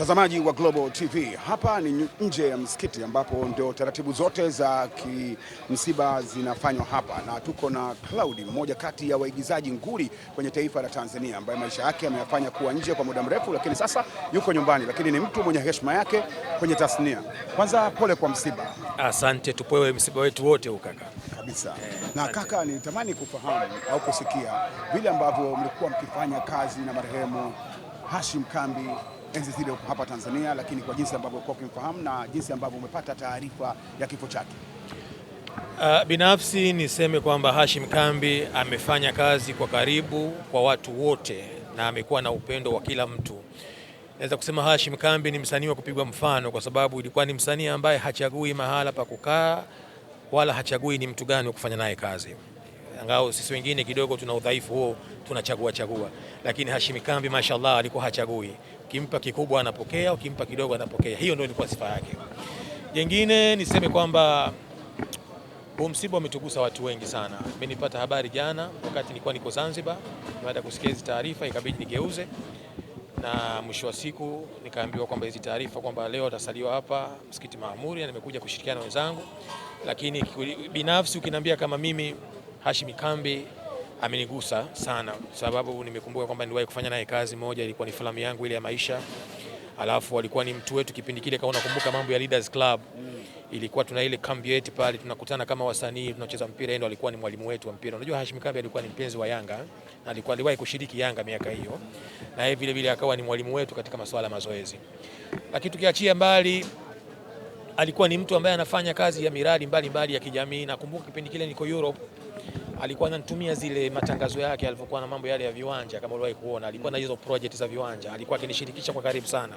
Mtazamaji wa Global TV, hapa ni nje ya msikiti ambapo ndio taratibu zote za kimsiba zinafanywa hapa, na tuko na Cloudy, mmoja kati ya waigizaji nguli kwenye taifa la Tanzania, ambaye maisha yake ameyafanya kuwa nje kwa muda mrefu, lakini sasa yuko nyumbani, lakini ni mtu mwenye heshima yake kwenye tasnia. Kwanza pole kwa msiba. Asante, tupewe msiba wetu wote kaka. Kabisa. Na kaka, nitamani kufahamu au kusikia vile ambavyo mlikuwa mkifanya kazi na marehemu Hashim Kambi enzi zile hapa Tanzania, lakini kwa jinsi ambavyo uko ukimfahamu na jinsi ambavyo umepata taarifa ya kifo chake. Binafsi niseme kwamba Hashim Kambi amefanya kazi kwa karibu kwa watu wote na amekuwa na upendo wa kila mtu. Naweza kusema Hashim Kambi ni msanii wa kupigwa mfano, kwa sababu ilikuwa ni msanii ambaye hachagui mahala pa kukaa wala hachagui ni mtu gani wa kufanya naye kazi. Angao sisi wengine kidogo tuna udhaifu huo, tunachagua, lakini Hashim Kambi mashallah alikuwa hachagui. Ukimpa kikubwa anapokea, ukimpa kidogo anapokea. Hiyo ndio ilikuwa sifa yake. Jengine niseme kwamba huu msiba umetugusa watu wengi sana. Mimi nilipata habari jana wakati nilikuwa niko Zanzibar, baada ya kusikia hizo taarifa ikabidi nigeuze, na mwisho wa siku nikaambiwa kwamba hizo taarifa kwamba leo atasaliwa hapa Msikiti Maamuri, na nimekuja kushirikiana na wenzangu. Lakini binafsi ukiniambia kama mimi, Hashim Kambi amenigusa sana, sababu nimekumbuka kwamba niliwahi kufanya naye kazi moja, ilikuwa ni filamu yangu ile ya maisha. Alafu alikuwa ni mtu wetu kipindi kile, kama unakumbuka mambo ya Leaders Club, ilikuwa tuna ile kambi yetu pale, tunakutana kama wasanii tunacheza mpira, yeye alikuwa ni mwalimu wetu wa mpira. Unajua Hashim Kambi alikuwa ni mpenzi wa Yanga na aliwahi kushiriki Yanga miaka hiyo, na yeye vile vile akawa ni mwalimu wetu katika masuala ya mazoezi. Lakini tukiachia mbali, alikuwa ni mtu ambaye anafanya kazi ya miradi mbalimbali ya kijamii. Nakumbuka kipindi kile niko Europe, alikuwa ananitumia zile matangazo yake alipokuwa na mambo yale ya viwanja, kama uliwahi kuona, alikuwa na hizo project za viwanja, alikuwa akinishirikisha kwa karibu sana.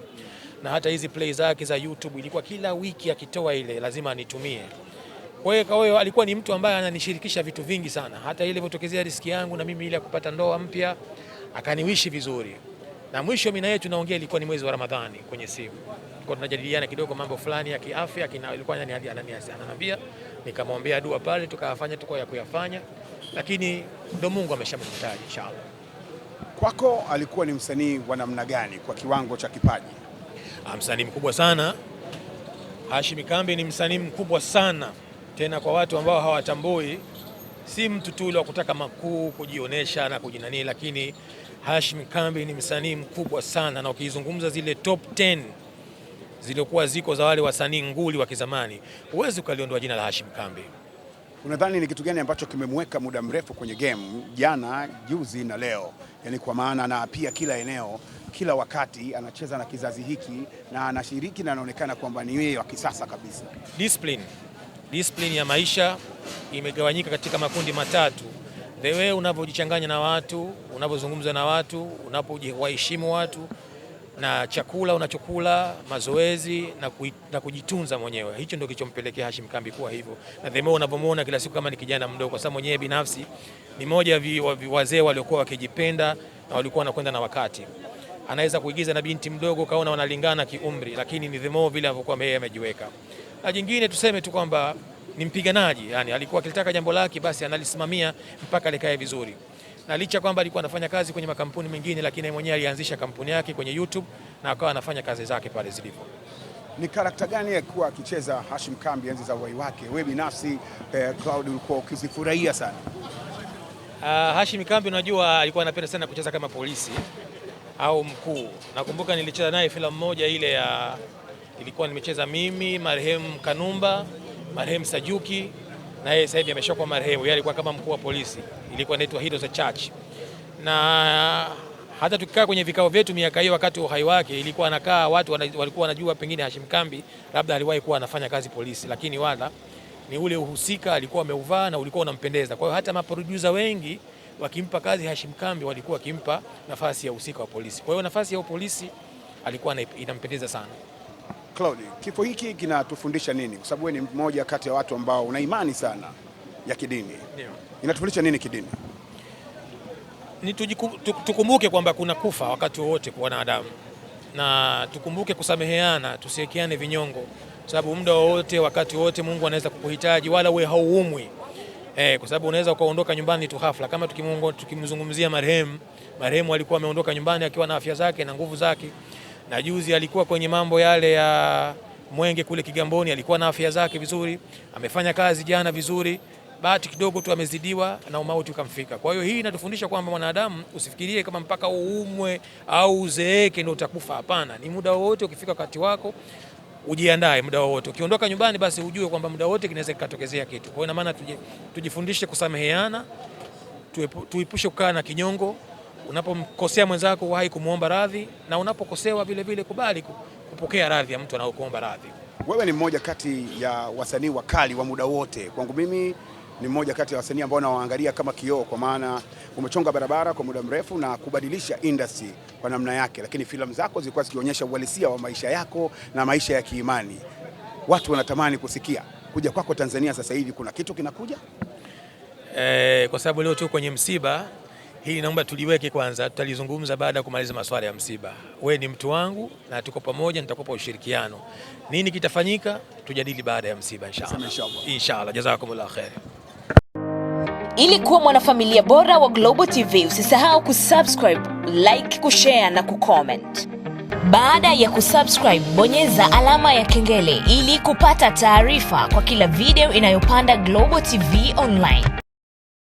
Na hata hizi play zake za YouTube ilikuwa kila wiki akitoa ile lazima anitumie. Kwa hiyo alikuwa ni mtu ambaye ananishirikisha vitu vingi sana. Hata ile ilipotokezea riski yangu na mimi ile ya kupata ndoa mpya, akaniwishi vizuri. Na mwisho mimi na yeye tunaongea, ilikuwa ni mwezi wa Ramadhani kwenye simu. Kwa tunajadiliana kidogo mambo fulani ya kiafya, ilikuwa ananiambia, nikamwambia dua pale, tukafanya tuko ya kuyafanya, lakini ndio Mungu ameshamtaji inshallah. Kwako alikuwa ni msanii wa namna gani kwa kiwango cha kipaji? Msanii mkubwa sana. Hashim Kambi ni msanii mkubwa sana, tena kwa watu ambao hawatambui, si mtu tu yule wa kutaka makuu, kujionesha na kujinani, lakini Hashim Kambi ni msanii mkubwa sana, na ukizungumza zile top 10 zilikuwa ziko za wale wasanii nguli wa kizamani, huwezi ukaliondoa jina la Hashim Kambi. Unadhani ni kitu gani ambacho kimemweka muda mrefu kwenye game, jana, juzi na leo? Yaani kwa maana na pia kila eneo, kila wakati anacheza na kizazi hiki na anashiriki na anaonekana kwamba ni yeye wa kisasa kabisa. Discipline ya maisha imegawanyika katika makundi matatu. The way unavyojichanganya na watu, unavyozungumza na watu, unapowaheshimu watu, na chakula unachokula, mazoezi na kujitunza mwenyewe. Hicho ndio kilichompelekea Hashim Kambi kuwa hivyo. Na the more unavyomuona kila siku kama ni kijana mdogo, kwa sababu mwenyewe binafsi ni moja ya wazee waliokuwa wakijipenda na walikuwa wanakwenda na wakati. Anaweza kuigiza na binti mdogo kaona wanalingana kiumri, lakini ni the more vile alivyokuwa yeye amejiweka. Na jingine tuseme tu kwamba ni mpiganaji, yani alikuwa akitaka jambo lake basi analisimamia mpaka likae vizuri. Na licha kwamba alikuwa anafanya kazi kwenye makampuni mengine, lakini mwenyewe alianzisha kampuni yake kwenye YouTube na akawa anafanya kazi zake pale zilipo. Ni karakta gani alikuwa akicheza Hashim Kambi enzi za uhai wake? Wewe binafsi Cloud ulikuwa ukizifurahia sana? Hashim Kambi unajua alikuwa anapenda sana kucheza kama polisi au mkuu. Nakumbuka nilicheza naye filamu moja ile ya, ilikuwa nimecheza mimi, marehemu Kanumba, marehemu Sajuki, na yeye sasa hivi ameshakuwa marehemu. Yeye alikuwa kama mkuu wa polisi, ilikuwa inaitwa Heroes Church. Na hata tukikaa kwenye vikao vyetu miaka hiyo wakati wa uhai wake, ilikuwa anakaa watu walikuwa wanajua pengine Hashim Kambi labda aliwahi kuwa anafanya kazi polisi, lakini wala ni ule uhusika alikuwa ameuvaa na ulikuwa unampendeza. Kwa hiyo hata maproducer wengi wakimpa kazi Hashim Kambi walikuwa wakimpa nafasi ya uhusika wa polisi. Kwa hiyo nafasi ya polisi alikuwa inampendeza sana. Claude, kifo hiki kinatufundisha nini? Kwa sababu wewe ni mmoja kati ya watu ambao una imani sana ya kidini. Ndio. Inatufundisha nini kidini? Ni tukumbuke kwamba kuna kufa wakati wowote kwa wanadamu, na tukumbuke kusameheana, tusiwekeane vinyongo, sababu muda wowote, wakati wote Mungu anaweza kukuhitaji, wala wewe hauumwi. Kwa sababu unaweza ukaondoka nyumbani tu ghafla. Kama tukimzungumzia marehemu alikuwa ameondoka nyumbani akiwa na afya zake na nguvu zake, na juzi alikuwa kwenye mambo yale ya Mwenge kule Kigamboni, alikuwa na afya zake vizuri, amefanya kazi jana vizuri, bahati kidogo tu amezidiwa na umauti ukamfika. Kwa hiyo hii inatufundisha kwamba mwanadamu usifikirie kama mpaka uumwe au uzeeke ndio utakufa. Hapana, ni muda wote, ukifika wakati wako ujiandae muda wote. Ukiondoka nyumbani basi ujue kwamba muda wote kinaweza kikatokezea kitu. Kwa hiyo ina maana tujifundishe kusameheana, tuipushe kukaa na kinyongo. Unapomkosea mwenzako wahi kumuomba radhi, na unapokosewa vile vile kubali kupokea radhi ya mtu anaokuomba radhi. Wewe ni mmoja kati ya wasanii wakali wa muda wote. Kwangu mimi ni mmoja kati ya wasanii ambao nawaangalia kama kioo, kwa maana umechonga barabara kwa muda mrefu na kubadilisha industry kwa namna yake, lakini filamu zako zilikuwa zikionyesha uhalisia wa maisha yako na maisha ya kiimani. Watu wanatamani kusikia kuja kwako Tanzania sasa hivi, kuna kitu kinakuja? Kwa sababu leo tu kwenye msiba, hii naomba tuliweke kwanza, tutalizungumza baada ya kumaliza masuala ya msiba. Wewe ni mtu wangu na tuko pamoja, nitakupa ushirikiano. Nini kitafanyika tujadili baada ya msiba inshallah. Inshallah. Jazakumullah khair. Ili kuwa mwanafamilia bora wa Global TV, usisahau kusubscribe, like, kushare na kucomment. Baada ya kusubscribe, bonyeza alama ya kengele ili kupata taarifa kwa kila video inayopanda Global TV Online.